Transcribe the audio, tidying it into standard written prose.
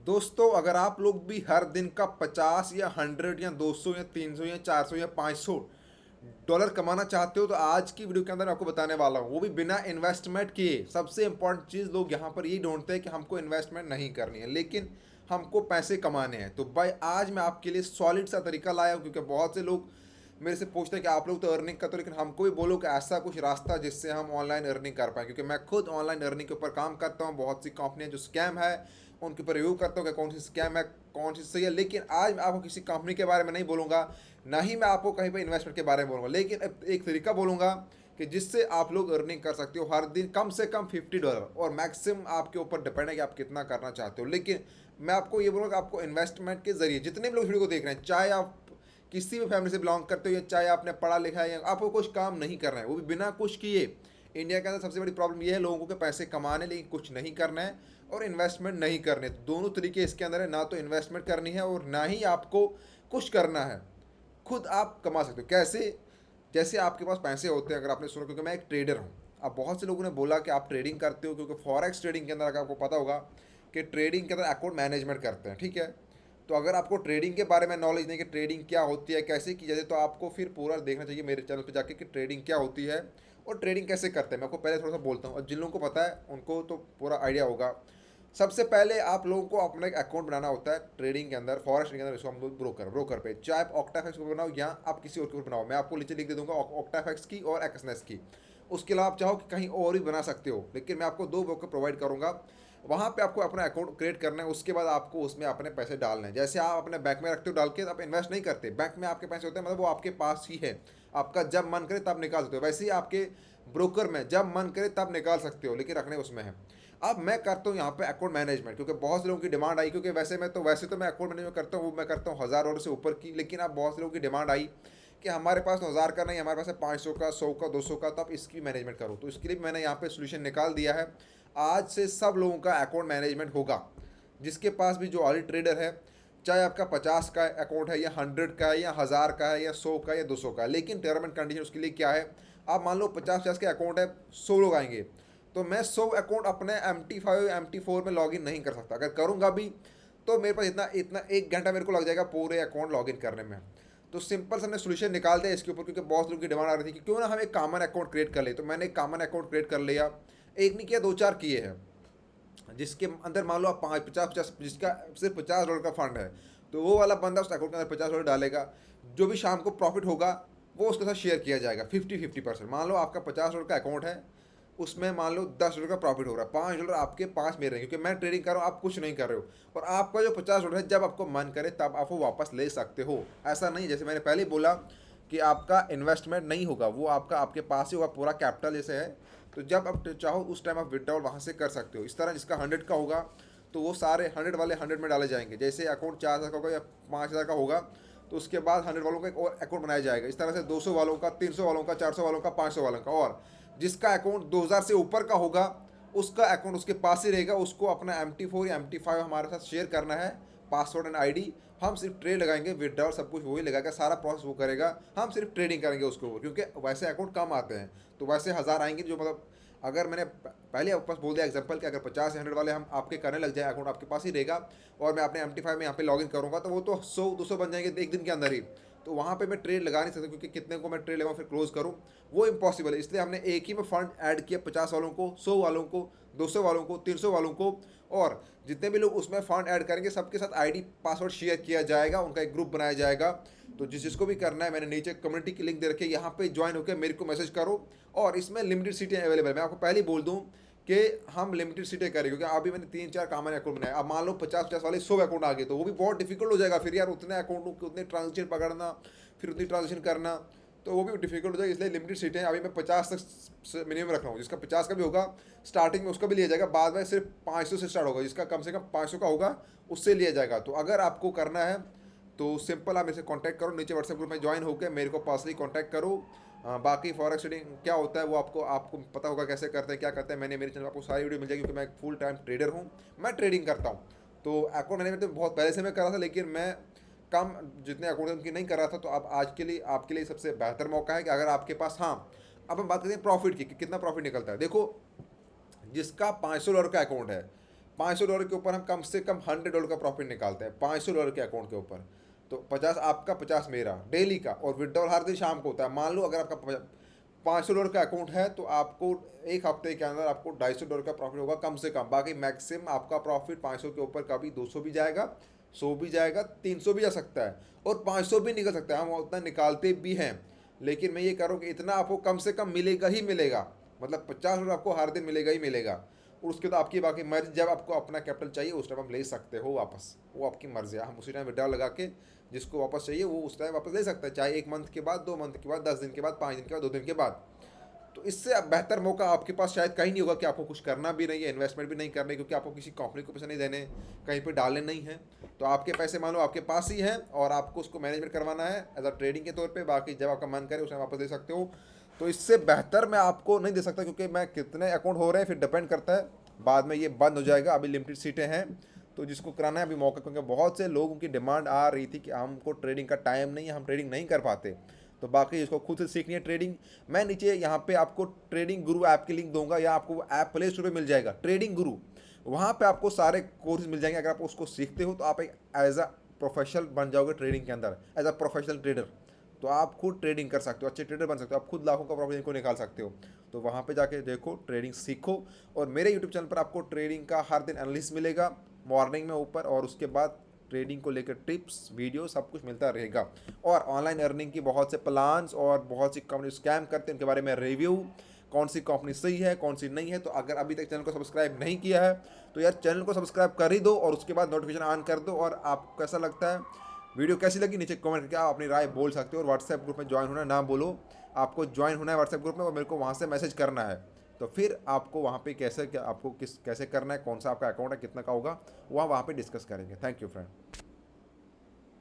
दोस्तों, अगर आप लोग भी हर दिन का 50 या 100 या 200 या 300 या 400 या 500 डॉलर कमाना चाहते हो तो आज की वीडियो के अंदर मैं आपको बताने वाला हूँ, वो भी बिना इन्वेस्टमेंट किए। सबसे इंपॉर्टेंट चीज़ लोग यहाँ पर यही ढूंढते हैं कि हमको इन्वेस्टमेंट नहीं करनी है, लेकिन हमको पैसे कमाने हैं। तो भाई आज मैं आपके लिए सॉलिड सा तरीका लाया हूँ, क्योंकि बहुत से लोग मेरे से पूछते हैं कि आप लोग तो अर्निंग करते हो, लेकिन हमको भी बोलो कि ऐसा कुछ रास्ता जिससे हम ऑनलाइन अर्निंग कर पाएँ। क्योंकि मैं खुद ऑनलाइन अर्निंग के ऊपर काम करता हूँ। बहुत सी कंपनियाँ जो स्कैम है उनके ऊपर रिव्यू करता हूँ कि कौन सी स्कैम है, कौन सी सही है। लेकिन आज मैं आपको किसी कंपनी के बारे में नहीं बोलूँगा, ना ही मैं आपको कहीं पर इन्वेस्टमेंट के बारे में बोलूँगा, लेकिन एक तरीका बोलूँगा कि जिससे आप लोग अर्निंग कर सकते हो हर दिन कम से कम $50, और मैक्सिमम आपके ऊपर डिपेंड है कि आप कितना करना चाहते हो। लेकिन मैं आपको ये बोलूँगा कि आपको इन्वेस्टमेंट के जरिए जितने भी लोग वीडियो को देख रहे हैं, चाहे आप किसी भी फैमिली से बिलोंग करते हो या चाहे आपने पढ़ा लिखा है या आपको कुछ काम नहीं करना है, वो भी बिना कुछ किए। इंडिया के अंदर सबसे बड़ी प्रॉब्लम ये है, लोगों को पैसे कमाने लेकिन कुछ नहीं करना है और इन्वेस्टमेंट नहीं करने। तो दोनों तरीके इसके अंदर है, ना तो इन्वेस्टमेंट करनी है और ना ही आपको कुछ करना है। खुद आप कमा सकते हो कैसे? जैसे आपके पास पैसे होते हैं, अगर आपने सुना, क्योंकि मैं एक ट्रेडर हूँ। अब बहुत से लोगों ने बोला कि आप ट्रेडिंग करते हो, क्योंकि फॉरेक्स ट्रेडिंग के अंदर अगर आपको पता होगा कि ट्रेडिंग के अंदर अकाउंट मैनेजमेंट करते हैं, ठीक है। तो अगर आपको ट्रेडिंग के बारे में नॉलेज नहीं कि ट्रेडिंग क्या होती है, कैसे की जाती है, तो आपको फिर पूरा देखना चाहिए मेरे चैनल पे जाके कि ट्रेडिंग क्या होती है और ट्रेडिंग कैसे करते हैं। मैं आपको पहले थोड़ा सा बोलता हूँ, और जिन लोगों को पता है उनको तो पूरा आइडिया होगा। सबसे पहले आप लोगों को अपना एक अकाउंट बनाना होता है ट्रेडिंग के अंदर, फॉरेक्स के अंदर, इसको हम लोग ब्रोकर पे, चाहे आप ऑक्टाफैक्स को बनाओ या आप किसी और के ऊपर बनाओ। मैं आपको नीचे लिख दे दूंगा ऑक्टाफैक्स की और एक्सनेस की। उसके अलावा आप चाहो कि कहीं और भी बना सकते हो, लेकिन मैं आपको दो ब्रोकर प्रोवाइड करूंगा। वहाँ पे आपको अपना अकाउंट क्रिएट करना है, उसके बाद आपको उसमें अपने पैसे डालने हैं। जैसे आप अपने बैंक में रखते हो डाल के, आप इन्वेस्ट नहीं करते, बैंक में आपके पैसे होते हैं, मतलब वो आपके पास ही है, आपका जब मन करे तब निकाल सकते हो। वैसे ही आपके ब्रोकर में जब मन करे तब निकाल सकते हो, लेकिन रखने उसमें है। अब मैं करता हूँ यहाँ पे अकाउंट मैनेजमेंट, क्योंकि बहुत से लोगों की डिमांड आई, क्योंकि वैसे तो मैं अकाउंट मैनेजमेंट करता हूँ, वो मैं करता हूँ $1000 से ऊपर की। लेकिन अब बहुत से लोगों की डिमांड आई कि हमारे पास 1000 का नहीं, हमारे पास है 500 का, 100 का, 200 का, तो आप इसकी मैनेजमेंट करो। तो इसके लिए मैंने यहाँ पे सोल्यूशन निकाल दिया है। आज से सब लोगों का अकाउंट मैनेजमेंट होगा, जिसके पास भी जो ऑलरेडी ट्रेडर है, चाहे आपका 50 का अकाउंट है या 100 का है या 1000 का है या 100 का या 200 का। लेकिन टर्म एंड कंडीशन उसके लिए क्या है, आप मान लो 50-50 के अकाउंट है, 100 लोग आएंगे, तो मैं 100 अकाउंट अपने MT5 MT4 में लॉगिन नहीं कर सकता। अगर करूँगा भी तो मेरे पास इतना इतना 1 घंटा मेरे को लग जाएगा पूरे अकाउंट लॉगिन करने में। तो सिंपल से हमने सोल्यूशन निकाल दिया इसके ऊपर, क्योंकि बहुत लोगों की डिमांड आ रही थी कि क्यों ना हम एक कॉमन अकाउंट क्रिएट कर ले। तो मैंने एक कॉमन अकाउंट क्रिएट कर लिया, एक नहीं किया, दो चार किए हैं, जिसके अंदर मान लो आप 5 50 50, जिसका सिर्फ $50 का फंड है, तो वो वाला बंदा उस अकाउंट के अंदर $50 डालेगा। जो भी शाम को प्रॉफिट होगा वो उसके साथ शेयर किया जाएगा 50-50%। मान लो आपका $50 का अकाउंट है, उसमें मान लो $10 का प्रॉफिट हो रहा है, $5 आपके पास मेरे हैं, क्योंकि मैं ट्रेडिंग कर रहा हूँ, आप कुछ नहीं कर रहे हो। और आपका जो $50 है, जब आपको मन करे तब आप वो वापस ले सकते हो। ऐसा नहीं, जैसे मैंने पहले ही बोला कि आपका इन्वेस्टमेंट नहीं होगा, वो आपका आपके पास ही होगा, पूरा कैपिटल जैसे है। तो जब आप चाहो उस टाइम आप विड्रॉल वहाँ से कर सकते हो। इस तरह जिसका 100 का होगा तो वो सारे 100 वाले 100 में डाले जाएंगे। जैसे अकाउंट 4000 का होगा या 5000 का होगा, तो उसके बाद 100 वालों का एक और अकाउंट बनाया जाएगा। इस तरह से 200 वालों का, 300 वालों का, 400 वालों का, 500 वालों का। और जिसका अकाउंट 2000 से ऊपर का होगा उसका अकाउंट उसके पास ही रहेगा, उसको अपना MT4 या MT5 हमारे साथ शेयर करना है, पासवर्ड एंड आईडी। हम सिर्फ ट्रेड लगाएंगे, विड्रॉल सब कुछ वही लगाएगा, सारा प्रोसेस वो करेगा, हम सिर्फ ट्रेडिंग करेंगे उसको, क्योंकि वैसे अकाउंट कम आते हैं। तो वैसे 1000 आएंगे, जो मतलब अगर मैंने पहले आपके पास बोल दिया एग्जांपल कि अगर 50 या 100 वाले हम आपके करने लग जाए, अकाउंट आपके पास ही रहेगा, और मैं अपने MT5 में यहाँ पे लॉगिन करूँगा, तो वो तो 100-200 बन जाएंगे एक दिन के अंदर ही। तो वहाँ पे मैं ट्रेड लगा नहीं सकता, क्योंकि कितने को मैं ट्रेड लगाऊँ फिर क्लोज करूँ, वो इम्पॉसिबल है। इसलिए हमने एक ही में फंड ऐड किया, 50 वालों को, 100 वालों को, 200 वालों को, 300 वालों को। और जितने भी लोग उसमें फंड ऐड करेंगे सबके साथ आईडी पासवर्ड शेयर किया जाएगा, उनका एक ग्रुप बनाया जाएगा। तो जिसको भी करना है, मैंने नीचे कम्युनिटी की लिंक दे रखी है, यहाँ पे ज्वाइन होकर मेरे को मैसेज करो। और इसमें लिमिटेड सीटें अवेलेबल है। मैं आपको पहले ही बोल दूँ कि हम लिमिटेड सीटें करें, क्योंकि अभी मैंने 3-4 कॉमन अकाउंट बनाए। अब मान लो 50-50 वाले 100 अकाउंट आ गए, तो वो भी बहुत डिफिकल्ट हो जाएगा फिर यार, उतने अकाउंट के उतने ट्रांजेक्शन पकड़ना, फिर उतनी ट्रांजेक्शन करना, तो वो भी डिफिकल्ट हो जाएगा। इसलिए लिमिटेड सीटें अभी मैं 50 तक मिनिमम रख रहा हूँ। जिसका 50 का भी होगा स्टार्टिंग में उसका भी लिया जाएगा, बाद में सिर्फ 500 से स्टार्ट होगा। जिसका कम से कम 500 का होगा उससे लिया जाएगा। तो अगर आपको करना है तो सिंपल आप मेरे से कांटेक्ट करो, नीचे व्हाट्सएप ग्रुप में ज्वाइन होकर मेरे को पर्सनली कांटेक्ट करो। बाकी फॉरेक्स ट्रेडिंग क्या होता है वो आपको आपको पता होगा, कैसे करते हैं, क्या करते हैं। मैंने मेरे चैनल पर आपको सारी वीडियो मिल जाएगी, क्योंकि मैं एक फुल टाइम ट्रेडर हूँ, मैं ट्रेडिंग करता हूँ। तो अकाउंट मैनेजमेंट तो बहुत पहले से मैं कर रहा था, लेकिन मैं कम जितने अकाउंट उनकी नहीं कर रहा था। तो अब आज के लिए आपके लिए सबसे बेहतर मौका है कि अगर आपके पास, हाँ, अब हम बात करते हैं प्रॉफिट की कि कितना प्रॉफिट निकलता है। देखो, जिसका $500 का अकाउंट है, $500 के ऊपर हम कम से कम $100 का प्रॉफिट निकालते हैं $500 के अकाउंट के ऊपर। तो 50 आपका 50 मेरा डेली का, और विड्रॉल हर दिन शाम को होता है। मान लो अगर आपका $500 का अकाउंट है तो आपको एक हफ्ते के अंदर आपको $250 का प्रॉफिट होगा कम से कम। बाकी मैक्सिमम आपका प्रॉफिट 500 के ऊपर कभी 200 भी जाएगा, 100 भी जाएगा, 300 भी जा सकता है, और 500 भी निकल सकता है। हम उतना निकालते भी हैं, लेकिन मैं ये कह रहा हूँ कि इतना आपको कम से कम मिलेगा ही मिलेगा। मतलब $50 आपको हर दिन मिलेगा ही मिलेगा। और उसके तो आपकी बाकी मर्जी, जब आपको अपना कैपिटल चाहिए उस टाइम आप ले सकते हो वापस, वो आपकी मर्जी है। हम उसी टाइम विड्रॉल लगा के जिसको वापस चाहिए वो उस टाइम वापस ले सकता है, चाहे 1 मंथ के बाद, 2 मंथ के बाद, 10 दिन के बाद, 5 दिन के बाद, 2 दिन के बाद। तो इससे अब बेहतर मौका आपके पास शायद कहीं नहीं होगा कि आपको कुछ करना भी नहीं है, इन्वेस्टमेंट भी नहीं करनी, क्योंकि आपको किसी कंपनी को पैसे नहीं देने, कहीं पे डालने नहीं है। तो आपके पैसे मान लो आपके पास ही हैं और आपको उसको मैनेजमेंट करवाना है एज अ ट्रेडिंग के तौर पे। बाकी जब आपका मन करे उसमें वापस दे सकते हो। तो इससे बेहतर मैं आपको नहीं दे सकता, क्योंकि मैं कितने अकाउंट हो रहे हैं फिर डिपेंड करता है। बाद में ये बंद हो जाएगा, अभी लिमिटेड सीटें हैं, तो जिसको कराना है अभी मौका, क्योंकि बहुत से लोगों की डिमांड आ रही थी कि हमको ट्रेडिंग का टाइम नहीं है, हम ट्रेडिंग नहीं कर पाते। तो बाकी इसको खुद से सीखनी है ट्रेडिंग। मैं नीचे यहाँ पे आपको ट्रेडिंग गुरु ऐप की लिंक दूंगा, या आपको ऐप प्ले स्टोर पे मिल जाएगा ट्रेडिंग गुरु। वहाँ पे आपको सारे कोर्स मिल जाएंगे। अगर आप उसको सीखते हो तो आप एक एज अ प्रोफेशनल बन जाओगे ट्रेडिंग के अंदर, एज अ प्रोफेशनल ट्रेडर। तो आप खुद ट्रेडिंग कर सकते हो, अच्छे ट्रेडर बन सकते हो, आप खुद लाखों का प्रॉफिट इनको निकाल सकते हो। तो वहाँ पे जाके देखो, ट्रेडिंग सीखो। और मेरे यूट्यूब चैनल पर आपको ट्रेडिंग का हर दिन एनालिसिस मिलेगा मॉर्निंग में ऊपर, और उसके बाद ट्रेडिंग को लेकर टिप्स, वीडियो, सब कुछ मिलता रहेगा। और ऑनलाइन अर्निंग की बहुत से प्लान्स और बहुत सी कंपनी स्कैम करते हैं उनके बारे में रिव्यू, कौन सी कंपनी सही है कौन सी नहीं है। तो अगर अभी तक चैनल को सब्सक्राइब नहीं किया है तो यार चैनल को सब्सक्राइब कर ही दो, और उसके बाद नोटिफिकेशन ऑन कर दो। और आपको कैसा लगता है, वीडियो कैसी लगी, नीचे कमेंट करके आप अपनी राय बोल सकते हो। और व्हाट्सएप ग्रुप में ज्वाइन होना ना बोलो, आपको ज्वाइन होना है व्हाट्सएप ग्रुप में, और मेरे को वहाँ से मैसेज करना है। तो फिर आपको वहाँ पे कैसे, क्या आपको कैसे करना है, कौन सा आपका अकाउंट है, कितना का होगा, वहाँ पे डिस्कस करेंगे। Thank you friend.